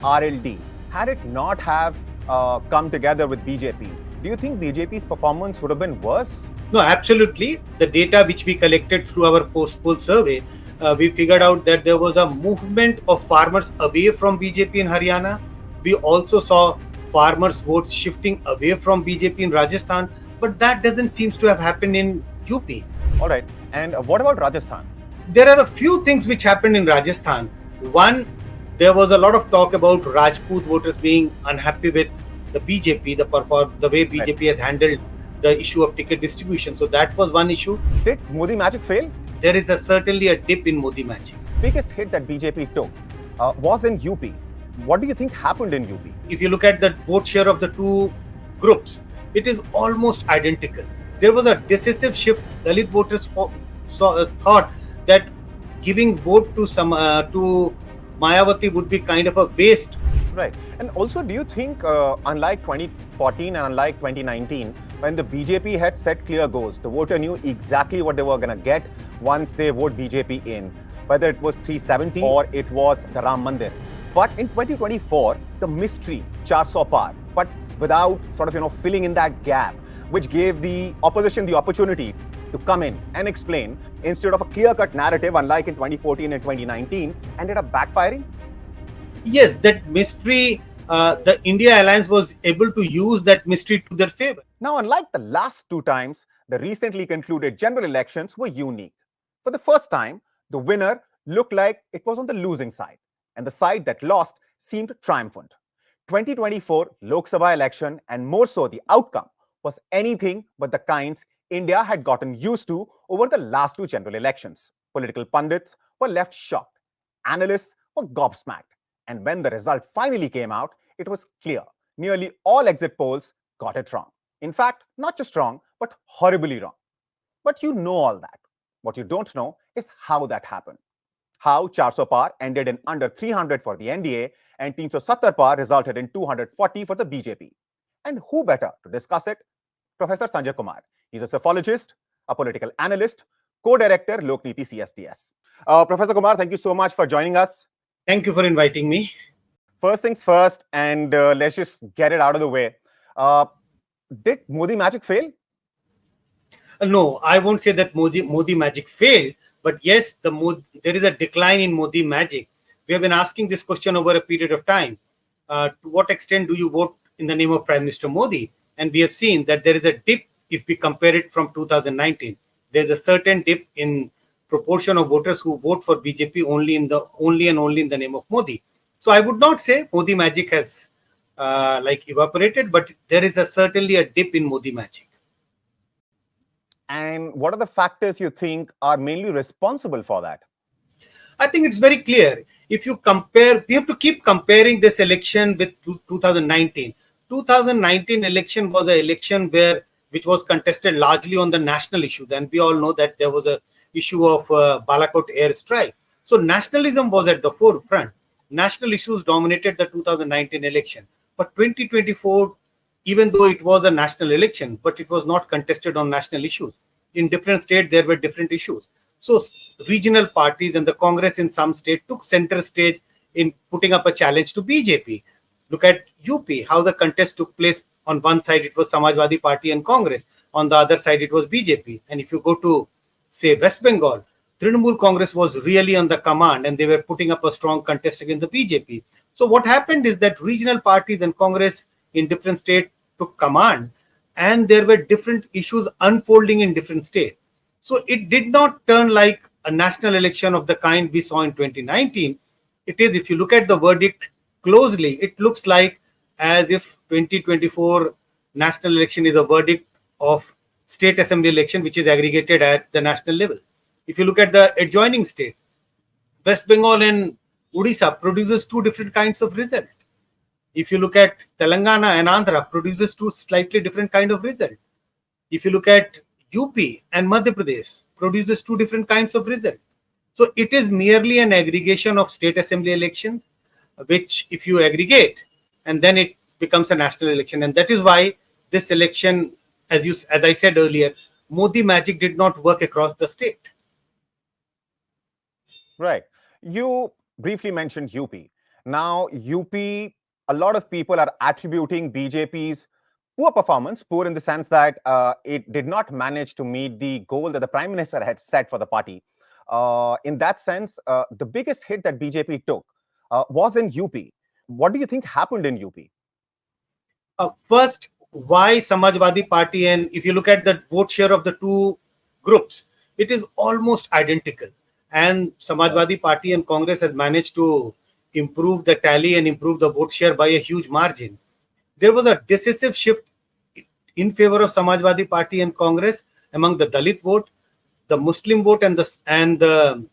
RLD, had it not have come together with BJP, do you think BJP's performance would have been worse? No, absolutely. The data which we collected through our post-poll survey, we figured out that there was a movement of farmers away from BJP in Haryana. We also saw farmers' votes shifting away from BJP in Rajasthan, but that doesn't seem to have happened in UP. All right. And what about Rajasthan? There are a few things which happened in Rajasthan. One, there was a lot of talk about Rajput voters being unhappy with the BJP, the way BJP has handled the issue of ticket distribution. So that was one issue. Did Modi magic fail? There is certainly a dip in Modi magic. Biggest hit that BJP took was in UP. What do you think happened in UP? If you look at the vote share of the two groups, it is almost identical. There was a decisive shift. Dalit voters thought that giving vote to Mayawati would be kind of a waste. Right. And also, do you think, unlike 2014 and unlike 2019, when the BJP had set clear goals, the voter knew exactly what they were going to get once they vote BJP in, whether it was 370 or it was the Ram Mandir. But in 2024, the mystery, 400 par, but without sort of, filling in that gap, which gave the opposition the opportunity to come in and explain instead of a clear-cut narrative, unlike in 2014 and 2019, ended up backfiring? Yes, that mystery, the India Alliance was able to use that mystery to their favor. Now, unlike the last two times, the recently concluded general elections were unique. For the first time, the winner looked like it was on the losing side, and the side that lost seemed triumphant. 2024 Lok Sabha election, and more so the outcome, was anything but the kinds India had gotten used to over the last two general elections. Political pundits were left shocked. Analysts were gobsmacked. And when the result finally came out, it was clear. Nearly all exit polls got it wrong. In fact, not just wrong, but horribly wrong. But you know all that. What you don't know is how that happened. How 400 par ended in under 300 for the NDA and 370 par resulted in 240 for the BJP. And who better to discuss it? Professor Sanjay Kumar. He's a psephologist, a political analyst, co-director Lokniti-CSDS. Professor Kumar, thank you so much for joining us. Thank you for inviting me. First things first, and let's just get it out of the way. Did Modi magic fail? No, I won't say that Modi magic failed, but yes, there is a decline in Modi magic. We have been asking this question over a period of time. To what extent do you vote in the name of Prime Minister Modi? And we have seen that there is a dip if we compare it from 2019. There's a certain dip in proportion of voters who vote for BJP only in the name of Modi. So I would not say Modi magic has evaporated, but there is certainly a dip in Modi magic. And what are the factors you think are mainly responsible for that? I think it's very clear. If you compare, we have to keep comparing this election with 2019. 2019 election was an election which was contested largely on the national issues, and we all know that there was a issue of Balakot airstrike. So nationalism was at the forefront. National issues dominated the 2019 election. But 2024, even though it was a national election, but it was not contested on national issues. In different states, there were different issues. So regional parties and the Congress in some state took center stage in putting up a challenge to BJP. Look at UP, how the contest took place. On one side, it was Samajwadi Party and Congress. On the other side, it was BJP. And if you go to, say, West Bengal, Trinamool Congress was really on the command and they were putting up a strong contest against the BJP. So what happened is that regional parties and Congress in different states took command and there were different issues unfolding in different states. So it did not turn like a national election of the kind we saw in 2019. It is, if you look at the verdict closely, it looks like as if 2024 national election is a verdict of state assembly election, which is aggregated at the national level. If you look at the adjoining state, West Bengal and Odisha produces two different kinds of result. If you look at Telangana and Andhra, produces two slightly different kind of result. If you look at UP and Madhya Pradesh, produces two different kinds of result. So it is merely an aggregation of state assembly elections, which if you aggregate, and then it becomes a national election. And that is why this election, as I said earlier, Modi magic did not work across the state. Right. You briefly mentioned UP. Now, UP, a lot of people are attributing BJP's poor performance, poor in the sense that it did not manage to meet the goal that the Prime Minister had set for the party. In that sense, the biggest hit that BJP took was in UP. What do you think happened in UP? First, why Samajwadi Party, and if you look at the vote share of the two groups, it is almost identical. And Samajwadi Party and Congress has managed to improve the tally and improve the vote share by a huge margin. There was a decisive shift in favor of Samajwadi Party and Congress among the Dalit vote, the Muslim vote, and the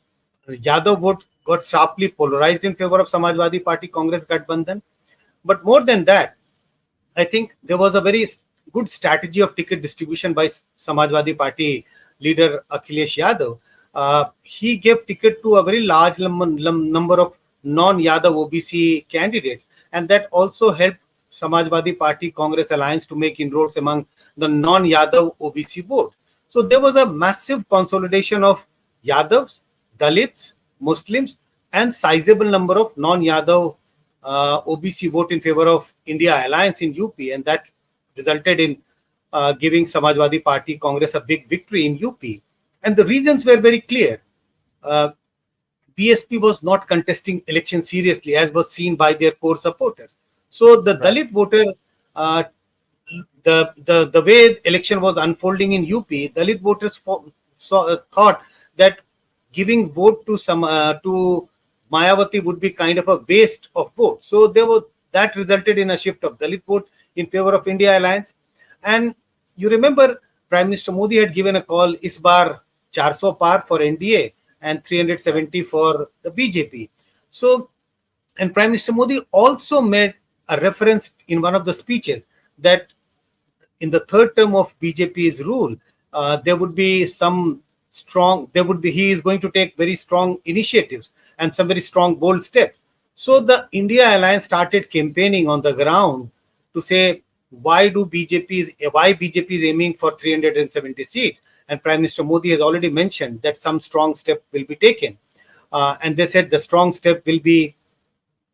Yadav vote got sharply polarized in favor of Samajwadi Party Congress Gathbandhan. But more than that, I think there was a very good strategy of ticket distribution by Samajwadi Party leader Akhilesh Yadav. He gave ticket to a very large number of non-Yadav OBC candidates, and that also helped Samajwadi Party Congress alliance to make inroads among the non-Yadav OBC vote. So there was a massive consolidation of Yadavs, Dalits, Muslims, and sizable number of non-Yadav OBC vote in favor of India Alliance in UP, and that resulted in giving Samajwadi Party Congress a big victory in UP. And the reasons were very clear. BSP was not contesting election seriously, as was seen by their core supporters. So the Dalit voter, the way election was unfolding in UP, Dalit voters thought that giving vote to Mayawati would be kind of a waste of vote. So that resulted in a shift of Dalit vote in favor of India Alliance. And you remember Prime Minister Modi had given a call, is bar 400 par for NDA and 370 for the BJP. So, and Prime Minister Modi also made a reference in one of the speeches that in the third term of BJP's rule, there would be he is going to take very strong initiatives and some very strong, bold steps. So the India Alliance started campaigning on the ground to say, why BJP is aiming for 370 seats? And Prime Minister Modi has already mentioned that some strong step will be taken. And they said the strong step will be,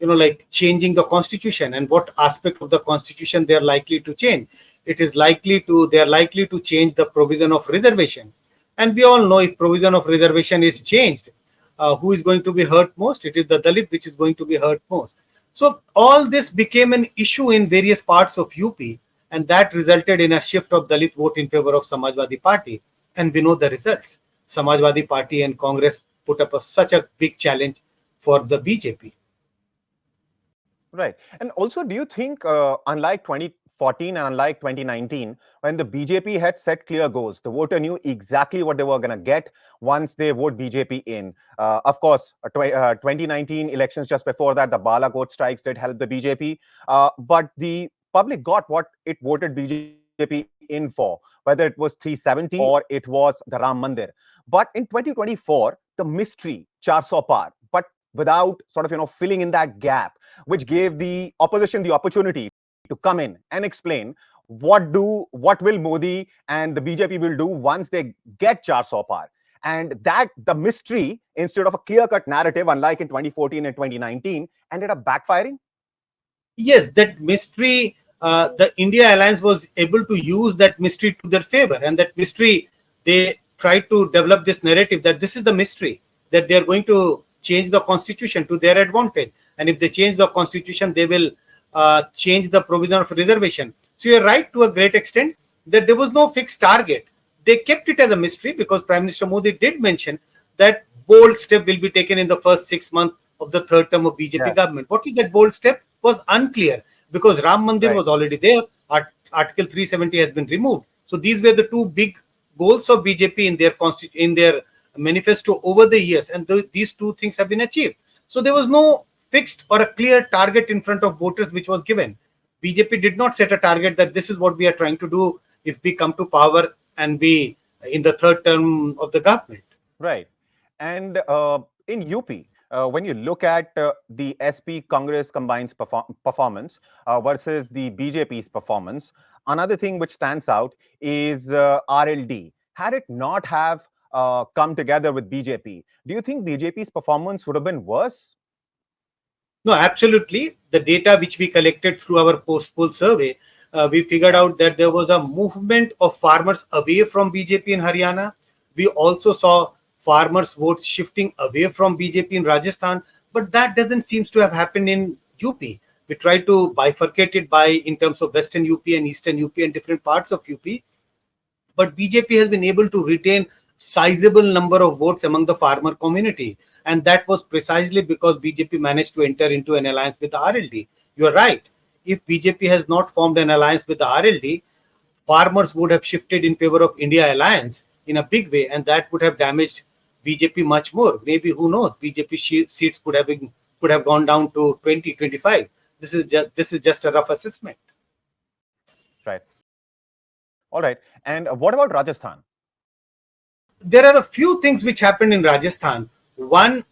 like changing the constitution, and what aspect of the constitution they are likely to change. They are likely to change the provision of reservation. And we all know if provision of reservation is changed, who is going to be hurt most? It is the Dalit which is going to be hurt most. So all this became an issue in various parts of UP, and that resulted in a shift of Dalit vote in favor of Samajwadi Party. And we know the results. Samajwadi Party and Congress put up such a big challenge for the BJP. Right. And also, do you think, unlike 2014 and unlike 2019, when the BJP had set clear goals, the voter knew exactly what they were going to get once they vote BJP in? Of course, 2019 elections just before that, the Balakot strikes did help the BJP. But the public got what it voted BJP in for, whether it was 370 or it was the Ram Mandir. But in 2024, the mystery, 400 par, but without sort of, filling in that gap, which gave the opposition the opportunity to come in and explain what will Modi and the BJP will do once they get 400 par. And that the mystery, instead of a clear-cut narrative, unlike in 2014 and 2019, ended up backfiring? Yes, that mystery, the India Alliance was able to use that mystery to their favor. And that mystery, they tried to develop this narrative that this is the mystery, that they are going to change the constitution to their advantage. And if they change the constitution, they will change the provision of reservation. So you're right to a great extent that there was no fixed target. They kept it as a mystery because Prime Minister Modi did mention that bold step will be taken in the first 6 months of the third term of BJP government. What is that bold step was unclear because Ram Mandir was already there. Article 370 has been removed. So these were the two big goals of BJP in their manifesto over the years, and these two things have been achieved. So there was no fixed or a clear target in front of voters which was given. BJP did not set a target that this is what we are trying to do if we come to power and be in the third term of the government. Right. And in UP, when you look at the SP Congress combines performance versus the BJP's performance, another thing which stands out is RLD. Had it not have come together with BJP, do you think BJP's performance would have been worse? No, absolutely. The data which we collected through our post-poll survey, we figured Yeah. out that there was a movement of farmers away from BJP in Haryana. We also saw farmers' votes shifting away from BJP in Rajasthan, but that doesn't seem to have happened in UP. We tried to bifurcate it by in terms of Western UP and Eastern UP and different parts of UP, but BJP has been able to retain sizable number of votes among the farmer community, and that was precisely because BJP managed to enter into an alliance with the RLD. You are right. If BJP has not formed an alliance with the RLD, farmers would have shifted in favor of India alliance in a big way, and that would have damaged BJP much more. Maybe who knows? BJP seats could have gone down to 20, 25. This is just a rough assessment. Right. All right. And what about Rajasthan? There are a few things which happened in Rajasthan. One,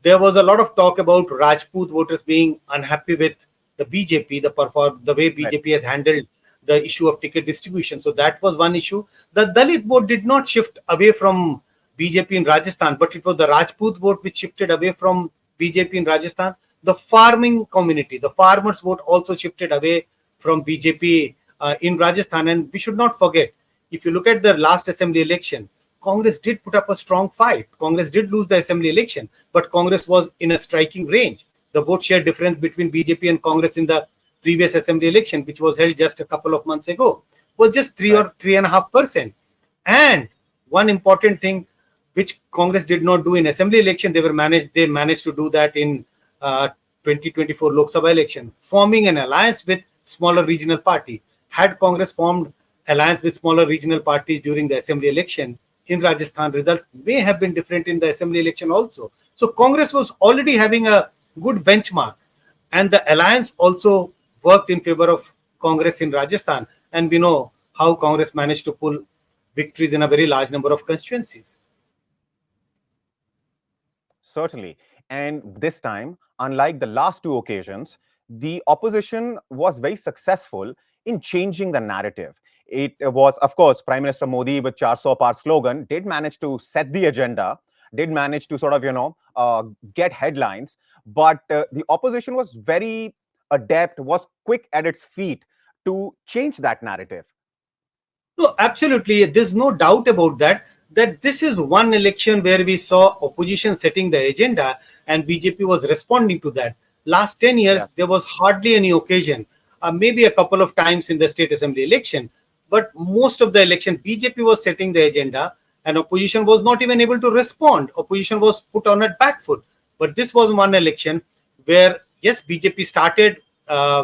there was a lot of talk about Rajput voters being unhappy with the BJP, the way Right. BJP has handled the issue of ticket distribution. So that was one issue. The Dalit vote did not shift away from BJP in Rajasthan, but it was the Rajput vote which shifted away from BJP in Rajasthan. The farming community, the farmers' vote also shifted away from BJP in Rajasthan. And we should not forget, if you look at the last assembly election, Congress did put up a strong fight. Congress did lose the assembly election, but Congress was in a striking range. The vote share difference between BJP and Congress in the previous assembly election, which was held just a couple of months ago, was just 3 Right. or 3.5%. And one important thing which Congress did not do in assembly election, they managed to do that in 2024 Lok Sabha election, forming an alliance with smaller regional party. Had Congress formed alliance with smaller regional parties during the assembly election in Rajasthan, results may have been different in the assembly election also. So Congress was already having a good benchmark, and the alliance also worked in favor of Congress in Rajasthan. And we know how Congress managed to pull victories in a very large number of constituencies. Certainly. And this time, unlike the last two occasions, the opposition was very successful in changing the narrative. It was, of course, Prime Minister Modi with 400 Par slogan did manage to set the agenda, did manage to sort of, get headlines, but the opposition was very adept, was quick at its feet to change that narrative. No, absolutely. There's no doubt about that. That this is one election where we saw opposition setting the agenda and BJP was responding to that. Last 10 Yeah. years, there was hardly any occasion, maybe a couple of times in the state assembly election, but most of the election, BJP was setting the agenda and opposition was not even able to respond. Opposition was put on a back foot. But this was one election where, yes, BJP started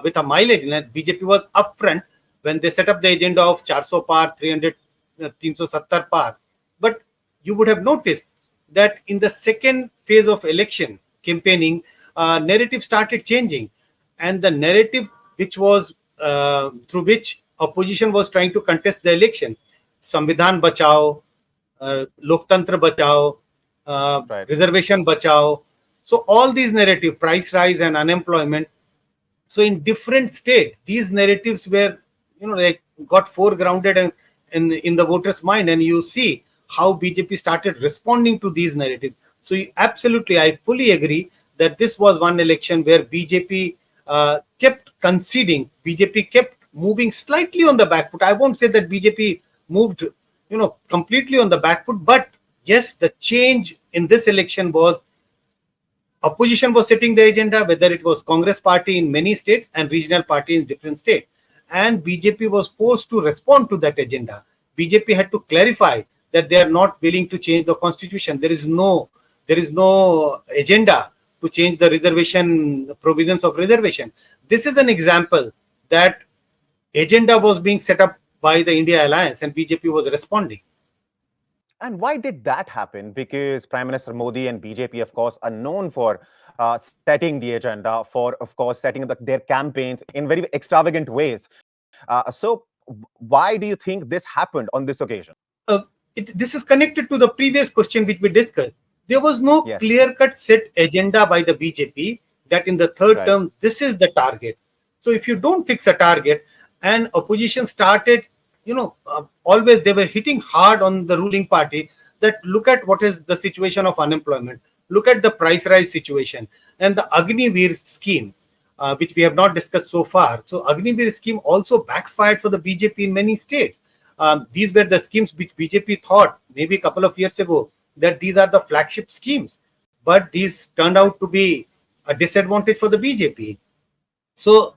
with a mileage. And BJP was upfront when they set up the agenda of 400 par, 300, 370 par. But you would have noticed that in the second phase of election campaigning, narrative started changing. And the narrative which was through which opposition was trying to contest the election, Samvidhan Bachao, Loktantra Bachao, Right. Reservation Bachao. So all these narrative, price rise and unemployment. So in different state, these narratives were, like got foregrounded and in the voters' mind, and you see how BJP started responding to these narratives. So absolutely, I fully agree that this was one election where BJP kept conceding. BJP kept moving slightly on the back foot. I won't say that BJP moved, completely on the back foot, but yes, the change in this election was opposition was setting the agenda, whether it was Congress party in many states and regional party in different states. And BJP was forced to respond to that agenda. BJP had to clarify that they are not willing to change the constitution. There is no agenda to change the reservation provisions of reservation. This is an example that agenda was being set up by the India Alliance and BJP was responding. And why did that happen? Because Prime Minister Modi and BJP, of course, are known for setting the agenda, for, of course, setting up their campaigns in very extravagant ways. So, why do you think this happened on this occasion? This is connected to the previous question which we discussed. There was no Yes. clear-cut set agenda by the BJP that in the third Right. term, this is the target. So if you don't fix a target and opposition started, always they were hitting hard on the ruling party that look at what is the situation of unemployment. look at the price rise situation and the Agniveer scheme, which we have not discussed so far. So Agniveer scheme also backfired for the BJP in many states. These were the schemes which BJP thought maybe a couple of years ago that these are the flagship schemes, but these turned out to be a disadvantage for the BJP. So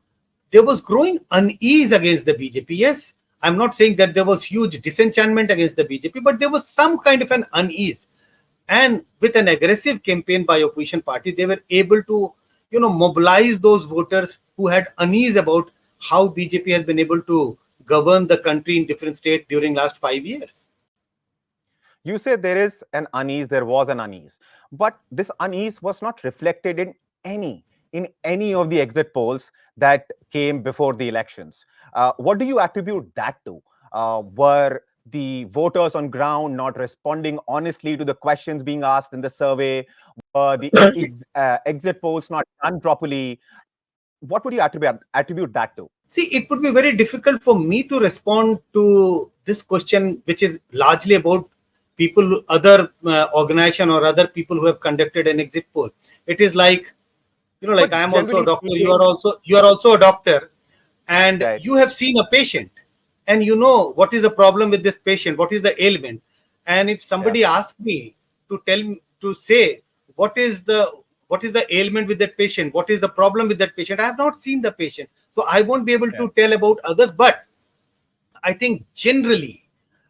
there was growing unease against the BJP. Yes, I'm not saying that there was huge disenchantment against the BJP, but there was some kind of an unease. And with an aggressive campaign by opposition party, they were able to, mobilize those voters who had unease about how BJP has been able to govern the country in different states during last 5 years. You say there is an unease, there was an unease, but this unease was not reflected in any of the exit polls that came before the elections. What do you attribute that to? Were the voters on ground not responding honestly to the questions being asked in the survey? Were the exit polls not done properly? What would you attribute that to? See, it would be very difficult for me to respond to this question, which is largely about people, other organization or other people who have conducted an exit poll. It is like, like I am also a doctor. You are also a doctor, and right. You have seen a patient, and you know what is the problem with this patient, what is the ailment. And if somebody asks me to say what is the ailment with that patient, what is the problem with that patient, I have not seen the patient, so I won't be able to tell about others. But I think generally,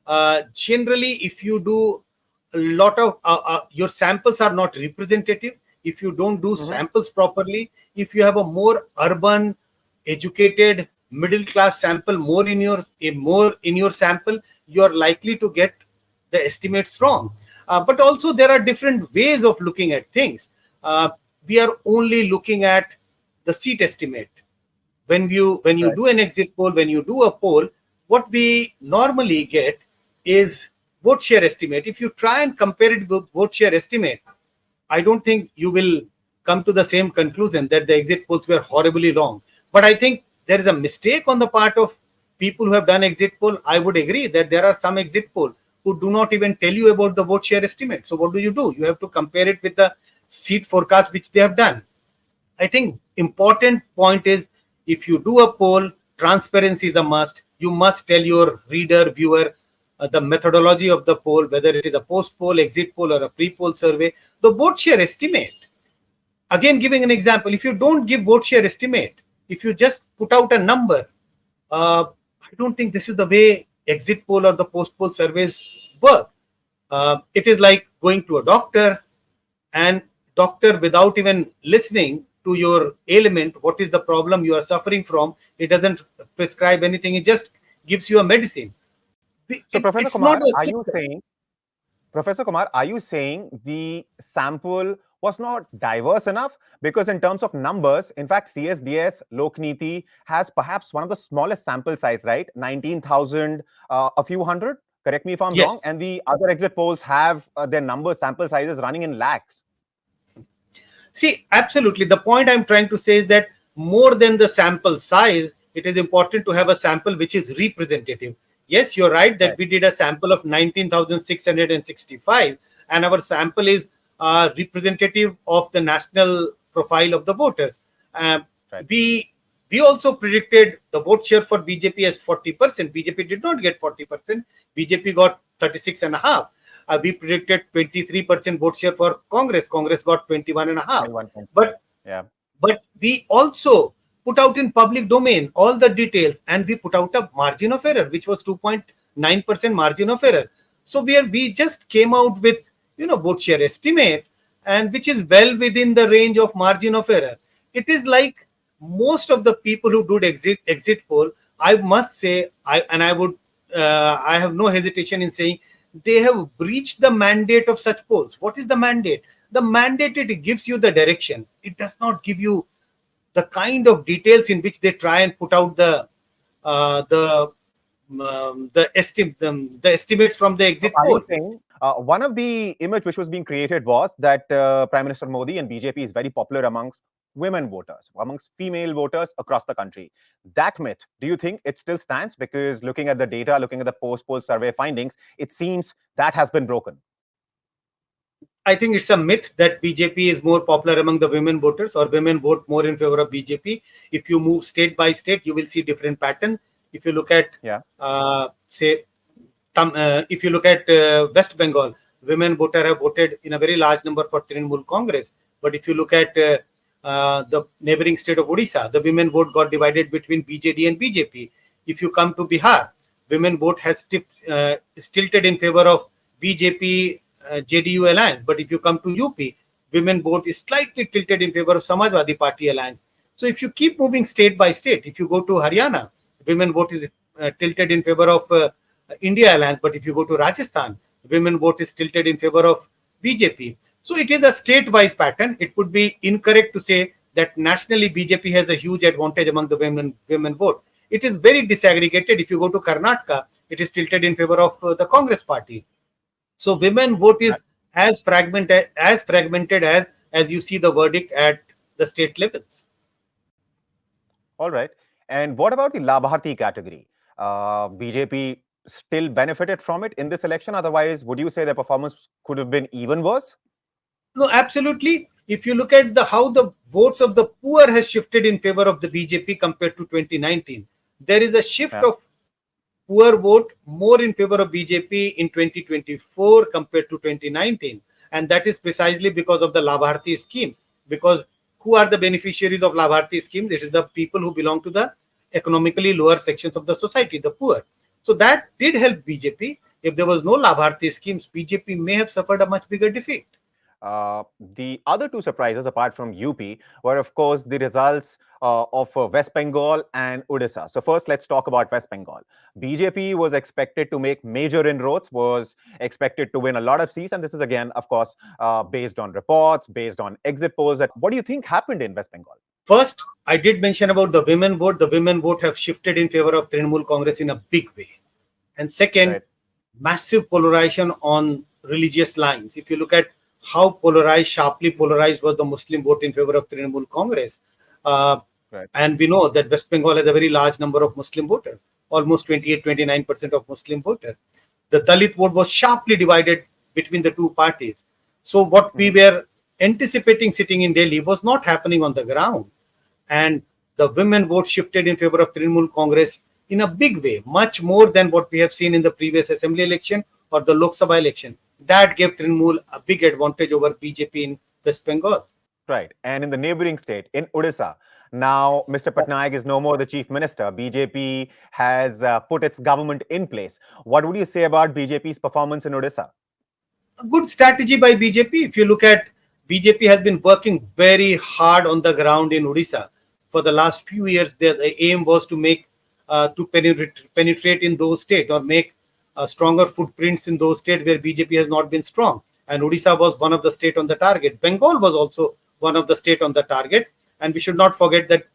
if you do a lot of your samples are not representative, if you don't do samples properly, if you have a more urban, educated, middle class sample more in your sample, you are likely to get the estimates wrong. But also there are different ways of looking at things. We are only looking at the seat estimate. When you do an exit poll, when you do a poll, what we normally get is vote share estimate. If you try and compare it with vote share estimate, I don't think you will come to the same conclusion that the exit polls were horribly wrong. But I think there is a mistake on the part of people who have done exit poll. I would agree that there are some exit poll who do not even tell you about the vote share estimate. So what do? You have to compare it with the seat forecast which they have done. I think important point is, if you do a poll, transparency is a must. You must tell your reader, viewer, the methodology of the poll, whether it is a post-poll, exit poll, or a pre-poll survey. The vote share estimate, again giving an example, if you don't give vote share estimate, if you just put out a number, I don't think this is the way exit poll or the post-poll surveys work. It is like going to a doctor, and doctor, without even listening to your ailment, what is the problem you are suffering from, it doesn't prescribe anything, it just gives you a medicine. So Professor Kumar, are you saying the sample was not diverse enough? Because in terms of numbers, in fact, CSDS Lokniti has perhaps one of the smallest sample size, right? 19,000, a few hundred. Correct me if I'm wrong. And the other exit polls have their sample sizes running in lakhs. See, absolutely. The point I'm trying to say is that more than the sample size, it is important to have a sample which is representative. Yes, you're right that we did a sample of 19,665, and our sample is representative of the national profile of the voters. We also predicted the vote share for BJP as 40%. BJP did not get 40%. BJP got 36.5%. We predicted 23% vote share for Congress. Congress got 21.5%. But we also put out in public domain all the details, and we put out a margin of error, which was 2.9% margin of error. So we just came out with vote share estimate, and which is well within the range of margin of error. It is like most of the people who do exit poll, I must say, I have no hesitation in saying, they have breached the mandate of such polls. What is the mandate? The mandate, it gives you the direction. It does not give you the kind of details in which they try and put out the estimates from the exit poll. One of the image which was being created was that Prime Minister Modi and BJP is very popular amongst women voters, amongst female voters across the country. That myth, do you think it still stands? Because looking at the data, looking at the post-poll survey findings, it seems that has been broken. I think it's a myth that BJP is more popular among the women voters or women vote more in favor of BJP. If you move state by state, you will see different pattern. If you look at, Yeah. say, if you look at West Bengal, women voter have voted in a very large number for Trinamool Congress. But if you look at the neighboring state of Odisha, the women vote got divided between BJD and BJP. If you come to Bihar, women vote has tilted in favor of BJP JDU alliance. But if you come to UP, women vote is slightly tilted in favor of Samajwadi Party alliance. So if you keep moving state by state, if you go to Haryana, women vote is tilted in favor of India alliance. But if you go to Rajasthan, women vote is tilted in favor of BJP. So it is a state-wise pattern. It would be incorrect to say that nationally BJP has a huge advantage among the women vote. It is very disaggregated. If you go to Karnataka, it is tilted in favor of the Congress party. So women vote is as fragmented as you see the verdict at the state levels. All right. And what about the Labharti category? BJP still benefited from it in this election. Otherwise, would you say their performance could have been even worse? No, absolutely. If you look at how the votes of the poor has shifted in favor of the BJP compared to 2019, there is a shift of poor vote more in favor of BJP in 2024 compared to 2019. And that is precisely because of the Labharti schemes. Because who are the beneficiaries of Labharti scheme? This is the people who belong to the economically lower sections of the society, the poor. So that did help BJP. If there was no Labharti schemes, BJP may have suffered a much bigger defeat. The other two surprises, apart from UP, were, of course, the results of West Bengal and Odisha. So first, let's talk about West Bengal. BJP was expected to make major inroads, was expected to win a lot of seats. And this is, again, of course, based on reports, based on exit polls. What do you think happened in West Bengal? First, I did mention about the women vote. The women vote have shifted in favor of Trinamool Congress in a big way. And second, massive polarization on religious lines. If you look at how polarized, sharply polarized was the Muslim vote in favor of Trinamool Congress. And we know that West Bengal has a very large number of Muslim voters, almost 28-29% of Muslim voters. The Dalit vote was sharply divided between the two parties. So what we were anticipating sitting in Delhi was not happening on the ground. And the women vote shifted in favor of Trinamool Congress in a big way, much more than what we have seen in the previous assembly election or the Lok Sabha election. That gave Trinamool a big advantage over BJP in West Bengal. Right. And in the neighboring state, in Odisha, now Mr. Patnaik is no more the chief minister. BJP has put its government in place. What would you say about BJP's performance in Odisha? A good strategy by BJP. If you look at BJP has been working very hard on the ground in Odisha for the last few years. The aim was to make penetrate in those states or make stronger footprints in those states where BJP has not been strong. And Odisha was one of the states on the target. Bengal was also one of the states on the target. And we should not forget that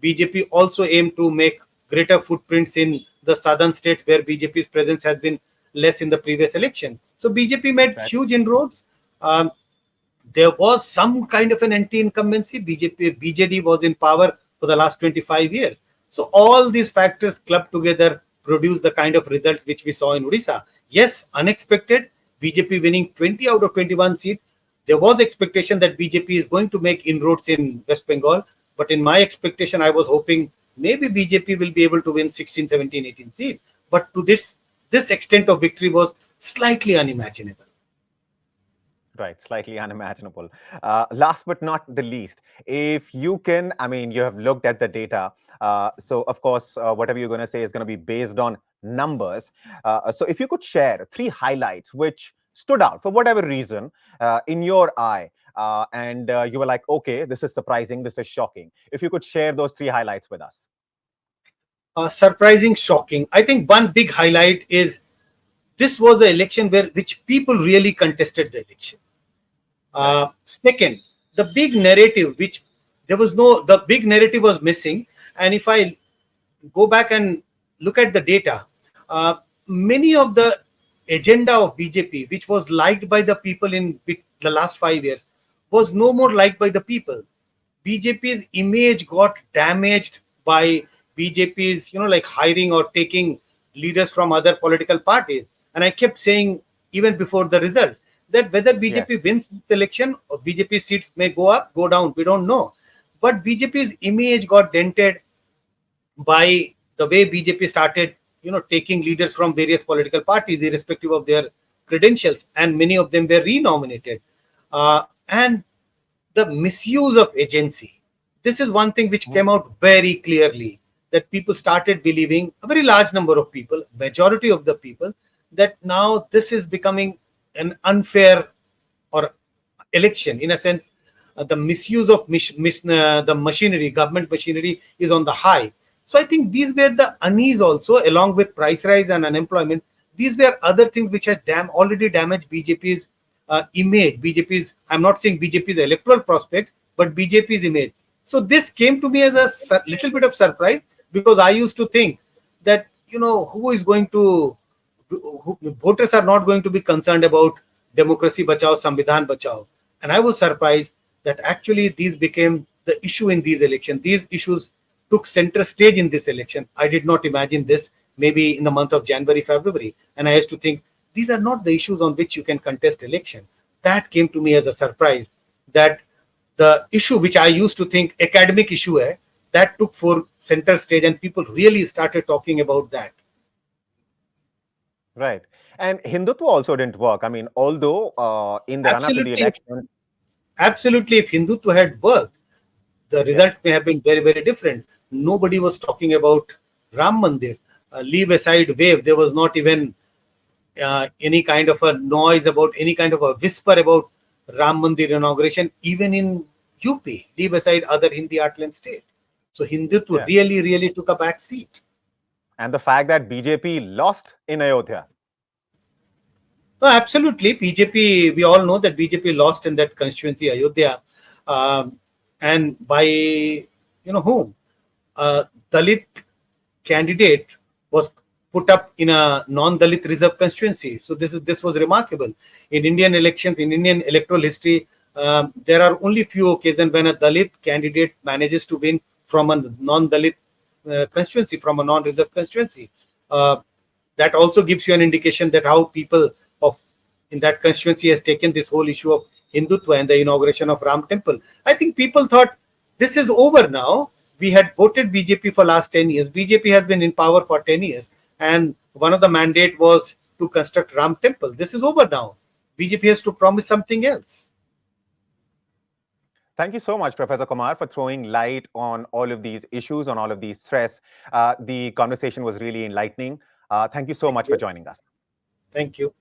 BJP also aimed to make greater footprints in the southern states where BJP's presence has been less in the previous election. So BJP made huge inroads. There was some kind of an anti-incumbency. BJD was in power for the last 25 years. So all these factors clubbed together produce the kind of results which we saw in Odisha. Yes, unexpected. BJP winning 20 out of 21 seats. There was expectation that BJP is going to make inroads in West Bengal. But in my expectation, I was hoping maybe BJP will be able to win 16, 17, 18 seats. But to this extent of victory was slightly unimaginable. Right, slightly unimaginable. Last but not the least, if you can, I mean, you have looked at the data. So, of course, whatever you're going to say is going to be based on numbers. So, if you could share 3 highlights which stood out for whatever reason in your eye, and you were like, okay, this is surprising, this is shocking. If you could share those 3 highlights with us. Surprising, shocking. I think one big highlight is this was the election which people really contested the election. Second, the big narrative, the big narrative was missing. And if I go back and look at the data, many of the agenda of BJP, which was liked by the people in the last 5 years, was no more liked by the people. BJP's image got damaged by BJP's, like hiring or taking leaders from other political parties. And I kept saying, even before the results, that whether BJP wins the election or BJP seats may go up, go down, we don't know. But BJP's image got dented by the way BJP started, taking leaders from various political parties, irrespective of their credentials, and many of them were renominated. And the misuse of agency. This is one thing which came out very clearly, that people started believing, a very large number of people, majority of the people, that now this is becoming an unfair or election. In a sense, the misuse of the machinery, government machinery, is on the high. So I think these were the unease also, along with price rise and unemployment. These were other things which had already damaged BJP's image. BJP's, I'm not saying BJP's electoral prospect, but BJP's image. So this came to me as a little bit of surprise, because I used to think that, voters are not going to be concerned about democracy bachao, Samvidhan bachao. And I was surprised that actually these became the issue in these elections. These issues took center stage in this election. I did not imagine this maybe in the month of January, February. And I used to think these are not the issues on which you can contest election. That came to me as a surprise, that the issue which I used to think academic issue, that took for center stage, and people really started talking about that. Right. And Hindutva also didn't work. I mean, although in the run-up to the election... Absolutely, if Hindutva had worked, the results may have been very, very different. Nobody was talking about Ram Mandir. Leave aside wave, there was not even any kind of a noise about, any kind of a whisper about Ram Mandir inauguration, even in UP, leave aside other Hindi heartland state. So Hindutva really, really took a back seat. And the fact that BJP lost in Ayodhya. No, absolutely. BJP, we all know that BJP lost in that constituency, Ayodhya. And by, whom? Dalit candidate was put up in a non-Dalit reserve constituency. So this was remarkable. In Indian elections, in Indian electoral history, there are only few occasions when a Dalit candidate manages to win from a non-Dalit constituency, from a non-reserve constituency. That also gives you an indication that how people in that constituency has taken this whole issue of Hindutva and the inauguration of Ram Temple. I think people thought this is over now. We had voted BJP for last 10 years. BJP has been in power for 10 years. And one of the mandate was to construct Ram Temple. This is over now. BJP has to promise something else. Thank you so much, Professor Kumar, for throwing light on all of these issues, on all of these threats. The conversation was really enlightening. Thank you so much for joining us. Thank you.